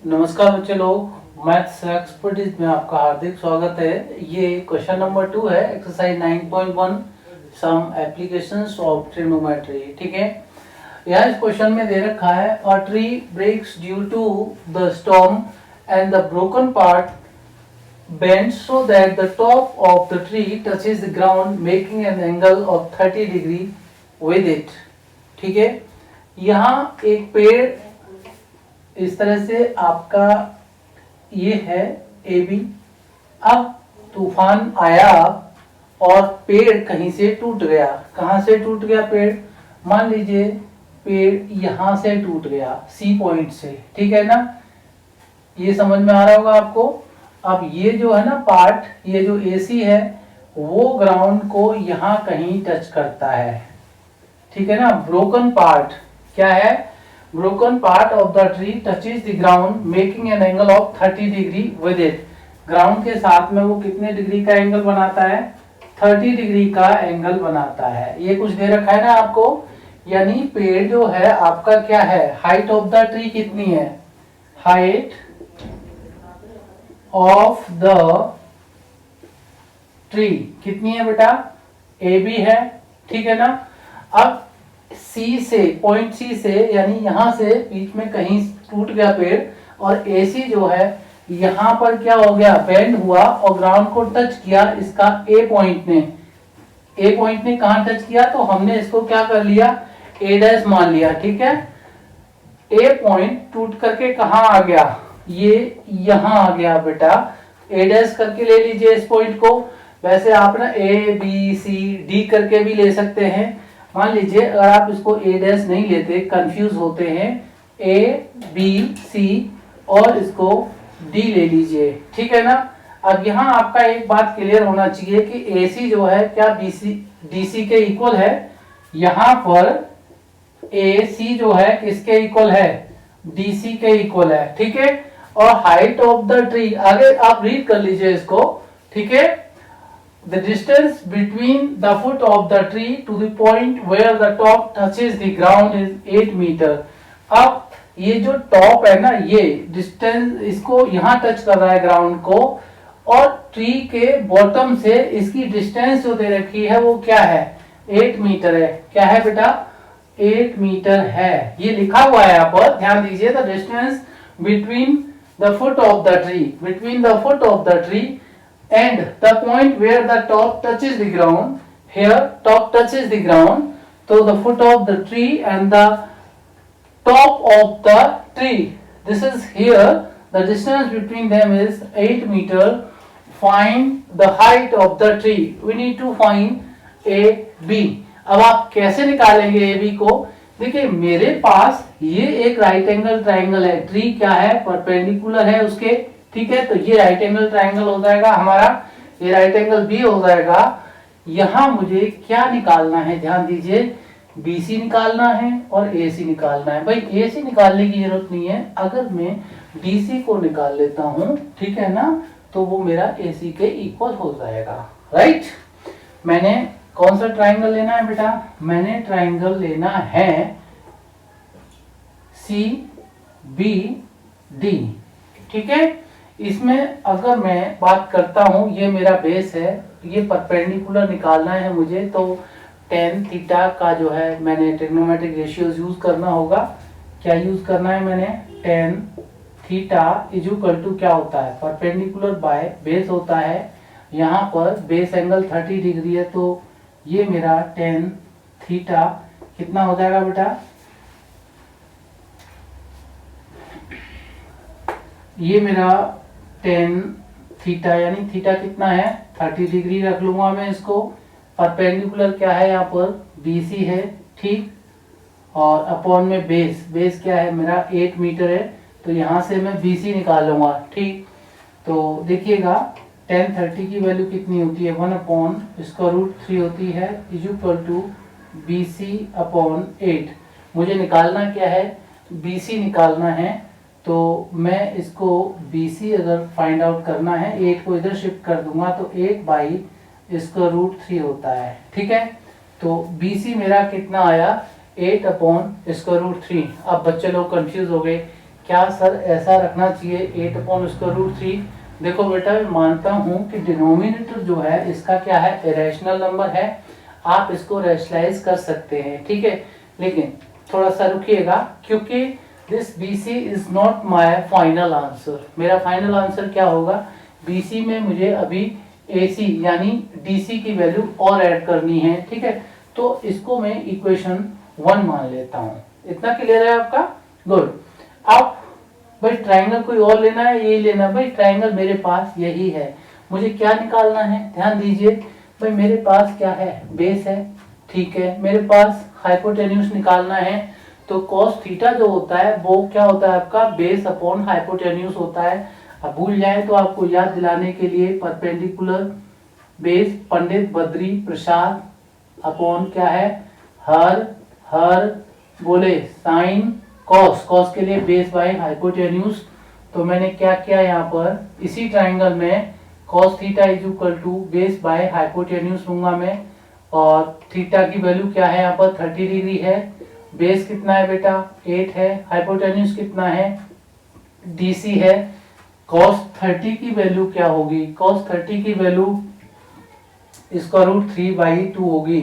नमस्कार बच्चे लोग, मैथ्स एक्सपर्टीज में आपका हार्दिक स्वागत है। ये क्वेश्चन नंबर 2 है, exercise 9.1 some applications of trigonometry. ठीक है, यहाँ इस क्वेश्चन में दे रखा है a tree breaks due to the storm and the broken part bends so that the top of the tree touches the ground making an angle of 30 degree with it। ठीक है, यहाँ एक पेड़ इस तरह से आपका ये है ए बी। अब तूफान आया और पेड़ कहीं से टूट गया। कहाँ से टूट गया पेड़? मान लीजिए पेड़ यहाँ से टूट गया, सी पॉइंट से। ठीक है ना, ये समझ में आ रहा होगा आपको। अब ये जो है ना पार्ट, ये जो एसी है वो ग्राउंड को यहाँ कहीं टच करता है। ठीक है ना, ब्रोकन पार्ट क्या है? Broken part of the tree touches the ground making an angle of 30 degree with it. Ground के साथ में वो कितने डिग्री का एंगल बनाता है? 30 डिग्री का एंगल बनाता है। ये कुछ दे रखा है ना आपको, यानी पेड़ जो है आपका क्या है? हाइट ऑफ द ट्री कितनी है? हाइट ऑफ द ट्री कितनी है बेटा? ए बी है। ठीक है ना, अब सी से, पॉइंट सी से, यानी यहां से बीच में कहीं टूट गया पेड़ और एसी जो है यहां पर क्या हो गया? बेंड हुआ और ग्राउंड को टच किया इसका ए पॉइंट ने। ए पॉइंट ने कहां टच किया? तो हमने इसको क्या कर लिया? ए डैश मान लिया। ठीक है, ए पॉइंट टूट करके कहां आ गया? ये यहां आ गया बेटा। ए डैश करके ले लीजिए इस पॉइंट को। वैसे आप ना ए बी सी डी करके भी ले सकते हैं। मान लीजिए अगर आप इसको ए डैश नहीं लेते, कंफ्यूज होते हैं, ए बी सी और इसको डी ले लीजिए। ठीक है ना, अब यहाँ आपका एक बात क्लियर होना चाहिए कि ए सी जो है क्या बीसी डी सी के इक्वल है? यहाँ पर ए सी जो है किसके इक्वल है? डी सी के इक्वल है। ठीक है, और हाइट ऑफ द ट्री आगे आप रीड कर लीजिए इसको। ठीक है, the distance between the foot of the tree to the point where the top touches the ground is 8 metre. अब ये जो टॉप है ना, ये डिस्टेंस इसको यहाँ टच कर रहा है ग्राउंड को, और ट्री के बॉटम से इसकी डिस्टेंस जो दे रखी है वो क्या है? 8 मीटर है। क्या है बेटा? 8 मीटर है। ये लिखा हुआ है यहाँ पर, ध्यान दीजिए। The distance between the foot of the tree, between the foot of the tree and the point where the top touches the ground, here top touches the ground, so the foot of the tree and the top of the tree, this is here, the distance between them is 8 meter। find the height of the tree, we need to find a b। अब आप कैसे निकालेंगे A B को? देखिए मेरे पास ये एक right angle triangle है, ट्री क्या है? परपेंडिकुलर है उसके। ठीक है, तो ये राइट एंगल ट्राइंगल हो जाएगा हमारा, ये राइट एंगल बी हो जाएगा। यहां मुझे क्या निकालना है? ध्यान दीजिए, बीसी निकालना है और एसी निकालना है। भाई एसी निकालने की जरूरत नहीं है, अगर मैं डीसी को निकाल लेता हूं, ठीक है ना, तो वो मेरा एसी के इक्वल हो जाएगा। राइट, मैंने कौन सा ट्राइंगल लेना है बेटा? मैंने ट्राइंगल लेना है सी बी डी। ठीक है, इसमें अगर मैं बात करता हूं, ये मेरा बेस है, ये परपेंडिकुलर निकालना है मुझे, तो टेन थीटा का जो है मैंने ट्रिग्नोमेट्रिक रेशियोज यूज करना होगा। क्या यूज करना है मैंने? Tan theta is equal to क्या होता है? परपेंडिकुलर बाय बेस होता है। यहाँ पर बेस एंगल 30 डिग्री है, तो ये मेरा टेन थीटा कितना हो जाएगा बेटा? ये मेरा टेन थीटा, यानी थीटा कितना है? 30 डिग्री रख लूंगा मैं इसको। परपेंडिकुलर क्या है यहाँ पर? बीसी है। ठीक, और अपॉन में बेस, बेस क्या है मेरा? 8 मीटर है, तो यहाँ से मैं बीसी निकाल लूंगा। ठीक, तो देखिएगा टेन 30 की वैल्यू कितनी होती है? 1 अपॉन इसका रूट 3 होती है, is equal to BC upon 8। मुझे निकालना क्या है? बीसी निकालना है, तो मैं इसको BC अगर फाइंड आउट करना है, 8 को इधर शिफ्ट कर दूंगा तो 8 बाई इसका रूट 3 होता है। ठीक है, तो BC मेरा कितना आया? 8 अपॉन इसका रूट 3। अब बच्चे लोग कंफ्यूज हो गए क्या सर ऐसा रखना चाहिए 8/√3? देखो बेटा, मैं मानता हूँ कि डिनोमिनेटर जो है इसका क्या है, इरेशनल नंबर है, आप इसको रैशनलाइज कर सकते हैं, ठीक है। लेकिन थोड़ा सा रुकिएगा, क्योंकि this BC is not my final answer. मेरा फाइनल आंसर क्या होगा, BC में मुझे अभी AC यानी DC की वैल्यू और ऐड करनी है, ठीक है। तो इसको मैं इक्वेशन 1 मान लेता हूँ। इतना क्लियर है आपका? गुड। अब भाई ट्राइंगल कोई और लेना है, यही लेना है? भाई ट्राइंगल मेरे पास यही है, मुझे क्या निकालना है, ध्यान दीजिए। भाई मेरे पास क्या है, बेस है, ठीक है। मेरे पास हाइपोटेन्यूज निकालना है, तो cos थीटा जो होता है वो क्या होता है आपका, बेस अपॉन हाइपोटेन्यूज होता है। अब भूल जाए तो आपको याद दिलाने के लिए perpendicular base Pandit Badri Prasad upon क्या है, हर बोले साइन कॉस के लिए बेस बाय हाइपोटेन्यूज। तो मैंने क्या किया यहाँ पर, इसी ट्राइंगल में cos theta is equal to base by hypotenuse लूंगा मैं, और थीटा की वैल्यू क्या है यहाँ पर 30 डिग्री है। बेस कितना है बेटा, 8 है। हाइपोटेन्यूज कितना है, DC है। cos 30 की वैल्यू क्या होगी, cos 30 की वैल्यू इसका √3/2 होगी।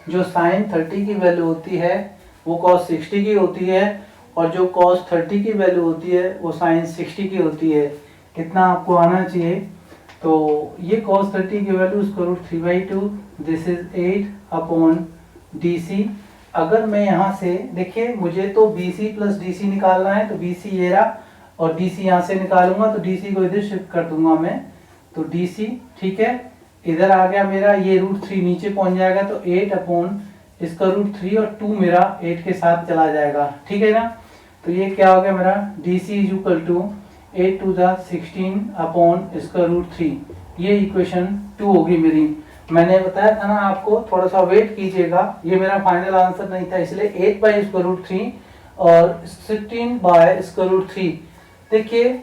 जो sin 30 की वैल्यू होती है वो cos 60 की होती है, और जो cos 30 की वैल्यू होती है वो sin 60 की होती है। कितना आपको आना चाहिए, तो ये cos 30 की वैल्यू इसका √3/2, दिस इज 8/DC। अगर मैं यहाँ से देखिए, मुझे तो BC प्लस DC निकालना है, तो BC ये रहा, और DC यहाँ से निकालूंगा तो DC को इधर शिफ्ट कर दूंगा मैं, तो DC, ठीक है। इधर आ गया मेरा, ये √3 नीचे पहुंच जाएगा, तो 8 इसका √3 और 2 मेरा 8 के साथ चला जाएगा, ठीक है ना। तो ये क्या हो गया मेरा, DC इज इक्वल टू 8 2 16 इसका √3। ये इक्वेशन 2 होगी मेरी। मैंने बताया था ना आपको, थोड़ा सा वेट कीजिएगा, ये मेरा फाइनल आंसर नहीं था, इसलिए 8/√3 और 16/√3। देखिए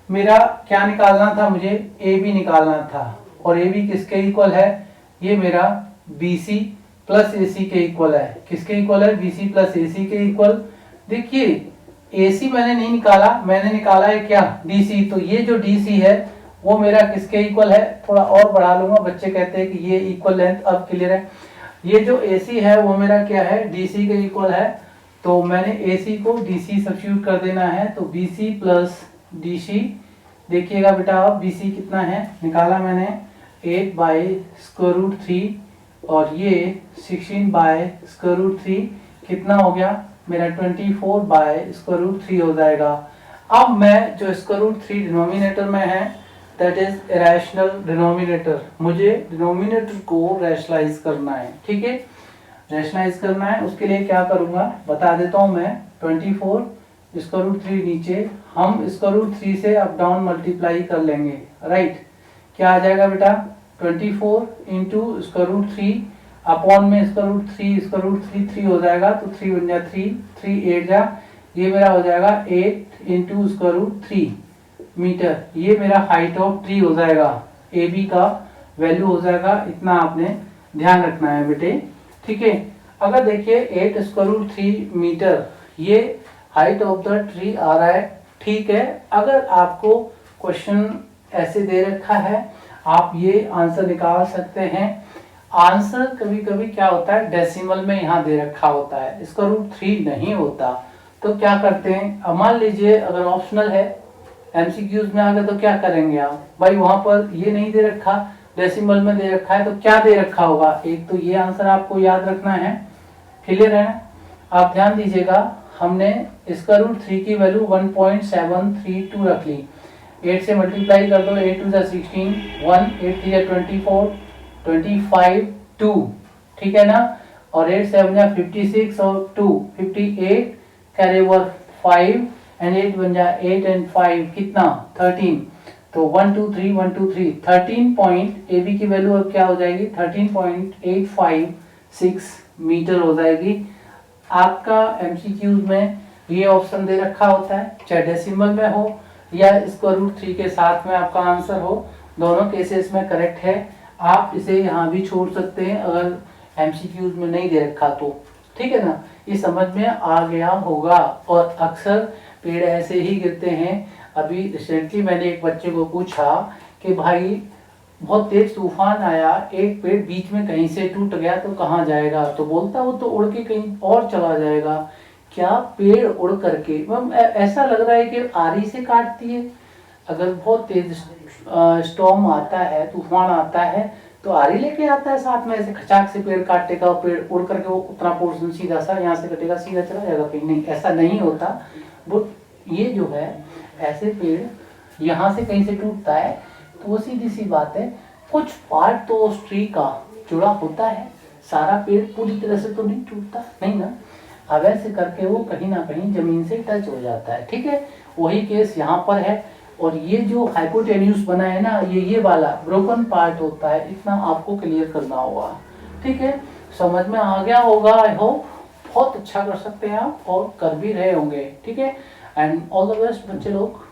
मेरा क्या निकालना था, मुझे AB निकालना था, और AB किसके इक्वल है, ये मेरा BC प्लस AC के इक्वल है। किसके इक्वल है, BC प्लस AC के इक्वल। देखिए AC मैंने नहीं निकाला, मैंने निकाला है क्या, DC। तो ये जो DC है वो मेरा किसके इक्वल है, थोड़ा और बढ़ा लूंगा, बच्चे कहते हैं कि ये इक्वल लेंथ अब क्लियर है। ये जो AC है वो मेरा क्या है, DC के इक्वल है। तो मैंने AC को DC सब्स्टिट्यूट कर देना है, तो BC प्लस DC। देखिएगा बेटा, अब BC कितना है, निकाला मैंने 8/√3, और ये 16/√3 कितना हो गया मेरा, 24/√3 हो जाएगा। अब मैं जो √3 डिनोमिनेटर में है, दैट इज इरेशनल डिनोमिनेटर, मुझे डिनोमिनेटर को रैशनलाइज करना है, ठीक है। रैशनलाइज करना है, उसके लिए क्या करूंगा बता देता हूं मैं। 24 इसका √3 नीचे, हम इसका √3 से अप डाउन मल्टीप्लाई कर लेंगे, राइट। क्या आ जाएगा बेटा, 24 इंटू इसका √3 अपॉन में इसका √3, इसका √3 3 हो जाएगा, तो 3 बन जा 3 3 8 जा, ये मेरा हो जाएगा 8 इंटू इसका √3 मीटर। ये मेरा हाइट ऑफ ट्री हो जाएगा, AB का वैल्यू हो जाएगा इतना। आपने ध्यान रखना है बेटे, ठीक है। अगर देखिए 8 स्क्वायर रूट 3 मीटर ये हाइट ऑफ द ट्री आ रहा है, ठीक है। अगर आपको क्वेश्चन ऐसे दे रखा है, आप ये आंसर निकाल सकते हैं। आंसर कभी कभी क्या होता है, डेसिमल में यहाँ दे रखा होता है, इसका √3 नहीं होता। तो क्या करते हैं, अब मान लीजिए अगर ऑप्शनल है, एमसीक्यूज में आ गए तो क्या करेंगे आप, भाई वहां पर ये नहीं दे रखा, डेसिमल में दे रखा है, तो क्या दे रखा होगा। एक तो ये आंसर आपको याद रखना है, क्लियर है ना। आप ध्यान दीजिएगा, हमने इसका √3 की वैल्यू 1.732 रख ली। 8 से मल्टीप्लाई कर दो, 8 2 16, 1 8 3 24, 25 2, ठीक है ना। और 8 7 56 और 2 58, कैरी ओवर 5 एंड 8 बन जा 8 एंड 5 कितना 13। तो 1 2 3 1 2 3 13 पॉइंट, ए बी की वैल्यू अब क्या हो जाएगी 13.856 मीटर हो जाएगी। आपका एमसीक्यूज में ये ऑप्शन दे रखा होता है, चाहे डेसिमल में हो या इसको √3 के साथ में आपका आंसर हो, दोनों केसेस में करेक्ट है। आप इसे यहाँ भी छोड़ सकते हैं अगर एमसीक्यूज में नहीं दे रखा तो, ठीक है ना। ये समझ में आ गया होगा। और अक्सर पेड़ ऐसे ही गिरते हैं। अभी रिसेंटली मैंने एक बच्चे को पूछा कि भाई बहुत तेज तूफान आया, एक पेड़ बीच में कहीं से टूट गया तो कहाँ जाएगा, तो बोलता वो तो उड़ के कहीं और चला जाएगा। क्या पेड़ उड़ करके ऐसा लग रहा है कि आरी से काटती है। अगर बहुत तेज स्टॉर्म आता है, तूफान आता है, तो आरी लेके आता है साथ में, ऐसे खचाक से पेड़ काटेगा, पेड़ उड़ करके वो उतना पोर्शन सीधा सा यहाँ से कटेगा, सीधा चला जाएगा कहीं, नहीं ऐसा नहीं होता। वो ये जो है ऐसे पेड़ यहाँ से कहीं से टूटता है तो वो सीधी सी बात है, कुछ पार्ट तो उस ट्री का जुड़ा होता है, सारा पेड़ पूरी तरह से तो नहीं टूटता, नहीं ना। अब ऐसे करके वो कहीं ना कहीं जमीन से टच हो जाता है, ठीक है। वही केस यहाँ पर है। और ये जो हाइपोटेन्यूस बना है ना, ये वाला ब्रोकन पार्ट होता है, इतना आपको क्लियर करना होगा, ठीक है। समझ में आ गया होगा आई होप। बहुत अच्छा कर सकते हैं आप और कर भी रहे होंगे, ठीक है। एंड ऑल द बेस्ट बच्चे लोग।